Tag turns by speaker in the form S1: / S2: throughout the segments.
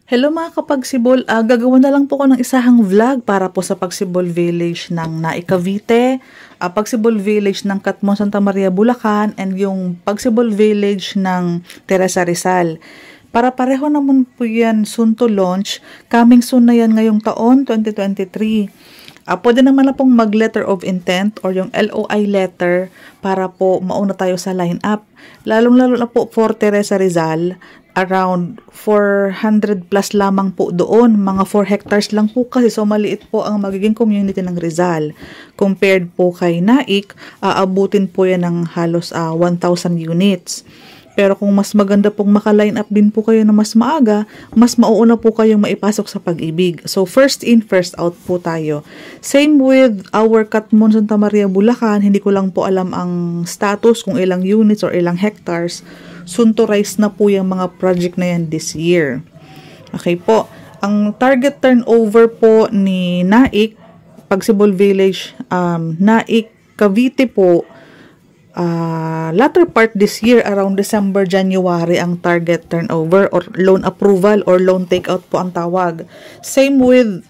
S1: Hello mga kapagsibol, gagawa na lang po ko ng isahang vlog para po sa Pagsibol Village ng Naik Cavite, Pagsibol Village ng Katmon, Santa Maria, Bulacan, and yung Pagsibol Village ng Teresa Rizal. Para pareho naman po yan soon to launch, coming soon na yan ngayong taon, 2023. Pwede naman na pong mag-letter of intent or yung LOI letter para po mauna tayo sa line-up. Lalong-lalo na po for Teresa Rizal, around 400 plus lamang po doon. Mga 4 hectares lang po kasi, so maliit po ang magiging community ng Rizal. Compared po kay Naik, aabutin po yan ng halos 1,000 units. Pero kung mas maganda pong maka-line up din po kayo na mas maaga, mas mauuna po kayong maipasok sa Pag-ibig. So, first in, first out po tayo. Same with our Katmon, Santa Maria, Bulacan. Hindi ko lang po alam ang status, kung ilang units or ilang hectares. Soon to rise na po yung mga project na yan this year. Okay po. Ang target turnover po ni Naik, Pagsibol Village, Naik, Cavite po, latter part this year, around December, January, ang target turnover or loan approval or loan takeout po ang tawag. Same with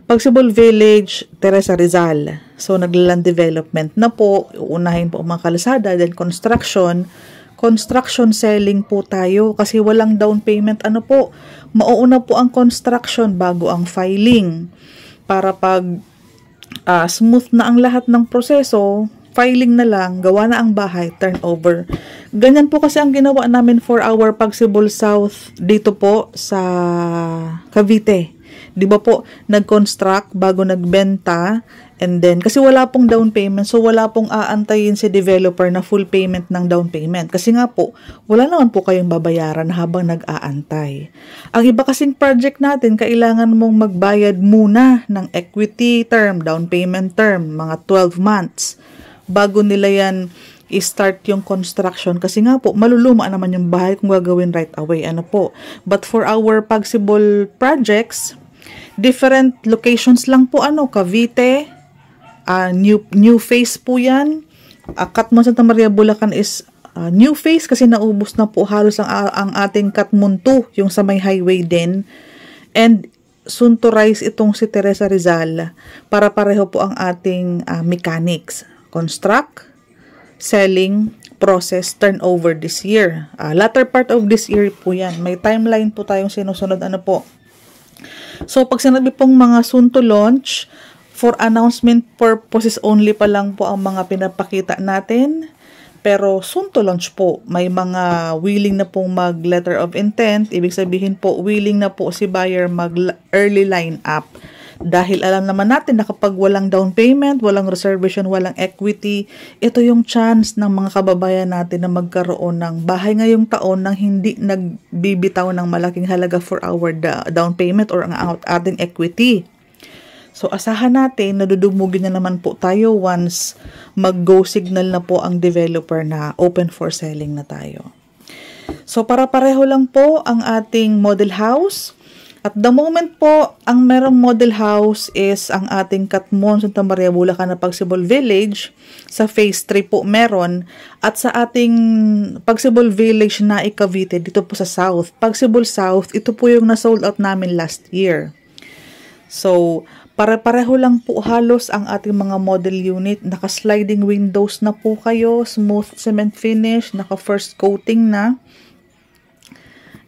S1: Pagsibol Village, Teresa Rizal. So, naglaland development na po. Uunahin po ang mga kalasada, then construction selling po tayo kasi walang down payment. Mauuna po ang construction bago ang filing. Para pag smooth na ang lahat ng proseso, filing na lang, gawa na ang bahay, turnover. Ganyan po kasi ang ginawa namin for our Pagsibol South dito po sa Cavite. Di ba po, nag-construct bago nagbenta, and then, kasi wala pong down payment, so wala pong aantayin si developer na full payment ng down payment. Kasi nga po, wala naman po kayong babayaran habang nag-aantay. Ang iba kasing project natin, kailangan mong magbayad muna ng equity term, down payment term, mga 12 months. Bago nila yan i-start yung construction. Kasi nga po, maluluma naman yung bahay kung gagawin right away. But for our Pagsibol projects, different locations lang po, Cavite, new phase po yan. Katmon, Santa Maria, Bulacan is new phase kasi naubos na po halos ang ating Katmon 2, yung sa may highway din. And soon to rise itong si Teresa Rizal para pareho po ang ating mechanics. Construct, selling, process, turnover this year. Latter part of this year po yan. May timeline po tayong sinusunod. So, pag sinabi pong mga soon to launch, for announcement purposes only pa lang po ang mga pinapakita natin. Pero soon to launch po, may mga willing na pong mag-letter of intent. Ibig sabihin po, willing na po si buyer mag-early line up. Dahil alam naman natin na kapag walang down payment, walang reservation, walang equity, ito yung chance ng mga kababayan natin na magkaroon ng bahay ngayong taon nang hindi nagbibitaw ng malaking halaga for our down payment or ang ating equity. So, asahan natin na dudumugin na naman po tayo once mag-go signal na po ang developer na open for selling na tayo. So, para pareho lang po ang ating model house. At the moment po, ang merong model house is ang ating Katmon, Santa Maria, Bulacan na Pagsibol Village. Sa phase 3 po meron. At sa ating Pagsibol Village na Cavite, dito po sa South. Pagsibol South, ito po yung na-sold out namin last year. So, pare-pareho lang po halos ang ating mga model unit. Naka-sliding windows na po kayo, smooth cement finish, naka-first coating na.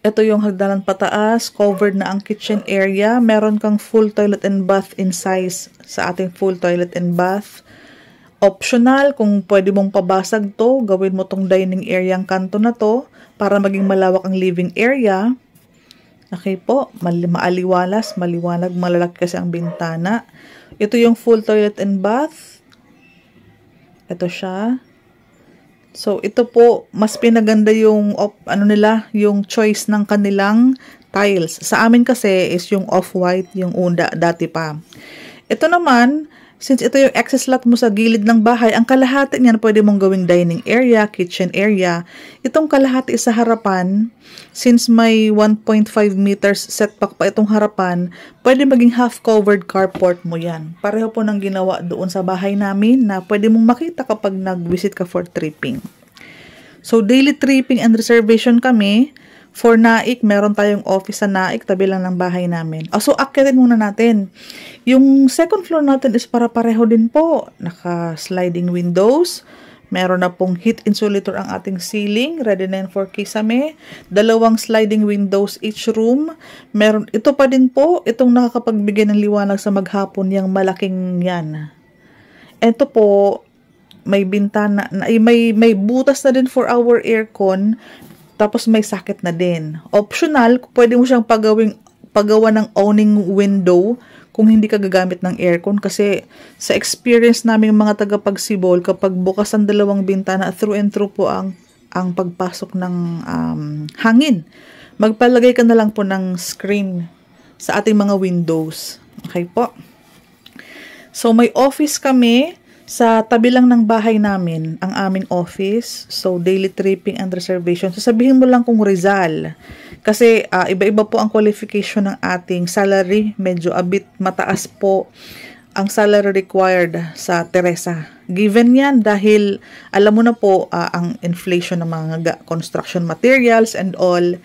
S1: Ito yung hagdanan pataas, covered na ang kitchen area. Meron kang full toilet and bath in size sa ating full toilet and bath. Optional, kung pwede mong pabasag to, gawin mo tong dining area ang kanto na to para maging malawak ang living area. Okay po, maaliwalas, maliwanag, malalaki kasi ang bintana. Ito yung full toilet and bath. Ito siya. So, ito po, mas pinaganda yung, yung choice ng kanilang tiles. Sa amin kasi is yung off-white, yung dati pa. Ito naman, since ito yung access lot mo sa gilid ng bahay, ang kalahati niyan pwede mong gawing dining area, kitchen area. Itong kalahati sa harapan, since may 1.5 meters setback pa itong harapan, pwede maging half-covered carport mo yan. Pareho po ng ginawa doon sa bahay namin na pwede mong makita kapag nag-visit ka for tripping. So, daily tripping and reservation kami For Naik, meron tayong office sa Naik, tabi lang ng bahay namin. So, akyatin muna natin. Yung second floor natin is para pareho din po. Naka-sliding windows. Meron na pong heat insulator ang ating ceiling. Ready na yun for kisame. 2 sliding windows each room. Ito pa din po, itong nakakapagbigay ng liwanag sa maghapon, yung malaking yan. Ito po, may bintana, may butas na din for our aircon. Tapos may socket na din. Optional, pwede mo siyang pagawa ng awning window kung hindi ka gagamit ng aircon. Kasi sa experience namin mga taga-Pagsibol, kapag bukas ang 2 bintana, through and through po ang pagpasok ng hangin. Magpalagay ka na lang po ng screen sa ating mga windows. Okay po. So may office kami. Sa tabi lang ng bahay namin, ang aming office. So, daily tripping and reservation. So, sabihin mo lang kung Rizal. Kasi, iba-iba po ang qualification ng ating salary. Medyo a bit mataas po ang salary required sa Teresa. Given yan dahil, alam mo na po, ang inflation ng mga construction materials and all.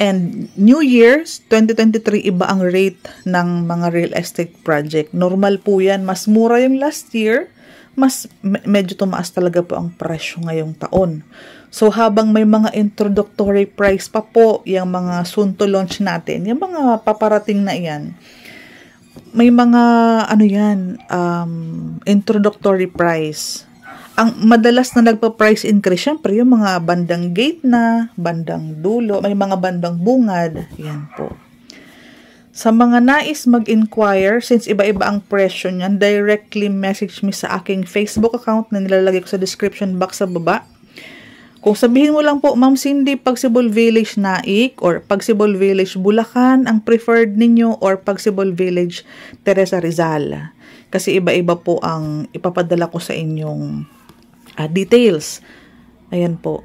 S1: And New Year's 2023, iba ang rate ng mga real estate project. Normal po yan. Mas mura yung last year. Medyo tumaas talaga po ang presyo ngayong taon. So, habang may mga introductory price pa po, yung mga soon to launch natin, yung mga paparating na yan, may mga, introductory price. Ang madalas na nagpa-price increase, syempre, yung mga bandang gate na, bandang dulo, may mga bandang bungad, yan po. Sa mga nais mag-inquire, since iba-iba ang presyo niyan, directly message me sa aking Facebook account na nilalagay ko sa description box sa baba. Kung sabihin mo lang po, Ma'am Cindy, Pagsibol Village Naik or Pagsibol Village Bulacan ang preferred ninyo or Pagsibol Village Teresa Rizal. Kasi iba-iba po ang ipapadala ko sa inyong details. Ayan po.